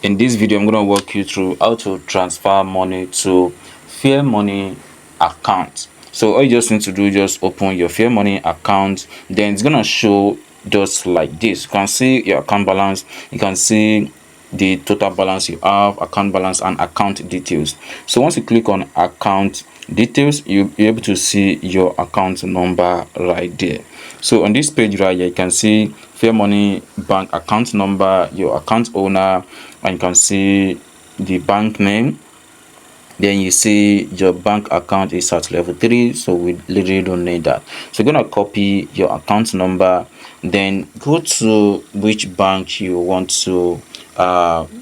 In this video, I'm going to walk you through how to transfer money to Fairmoney account. So all you just need to do is just open your Fairmoney account. Then it's going to show just like this. You can see your account balance. You can see the total balance you have, account balance, and account details. So once you click on account details, you'll be able to see your account number right there. So on this page right here, you can see Fairmoney bank account number, your account owner, and you can see the bank name. Then you see your bank account is at level 3, so we literally don't need that. So you're gonna copy your account number, then go to which bank you want to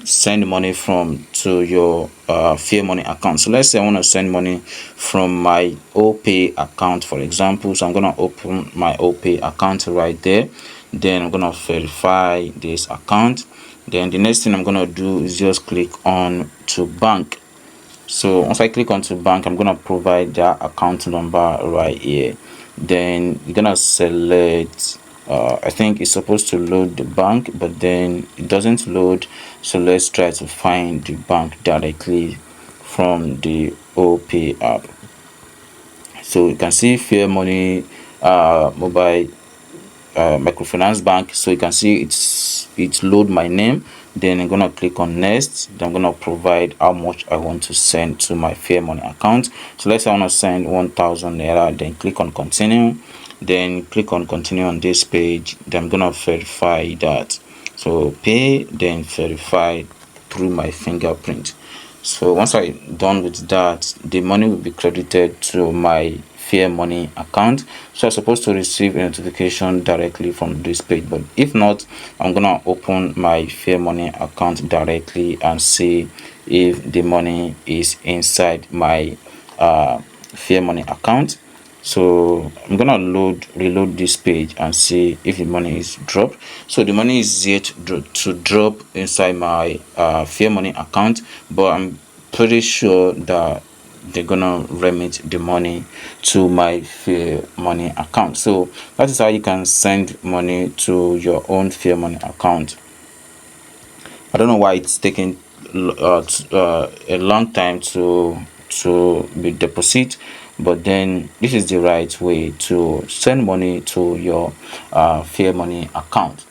send money from to your Fairmoney account. So let's say I want to send money from my opay account, for example. So I'm gonna open my opay account right there. Then I'm gonna verify this account. Then the next thing I'm gonna do is just click on to bank. So once I click onto bank, I'm gonna provide that account number right here. Then you're gonna select I think it's supposed to load the bank, but then it doesn't load. So let's try to find the bank directly from the opay app. So you can see Fairmoney mobile microfinance bank. So you can see it's load my name. Then I'm gonna click on next. Then I'm gonna provide how much I want to send to my Fairmoney account. So let's say I want to send 1,000 naira. Then click on continue. Then click on continue on this page. Then I'm gonna verify that. So pay, then verify through my fingerprint. So once I'm done with that, the money will be credited to my Fairmoney account. So I'm supposed to receive a notification directly from this page, but if not, I'm gonna open my Fairmoney account directly and see if the money is inside my Fairmoney account. So I'm gonna reload this page and see if the money is dropped. So the money is yet to drop inside my Fairmoney account, but I'm pretty sure that they're gonna remit the money to my Fairmoney account. So that is how you can send money to your own Fairmoney account. I don't know why it's taking a long time to be deposit, but then this is the right way to send money to your Fairmoney account.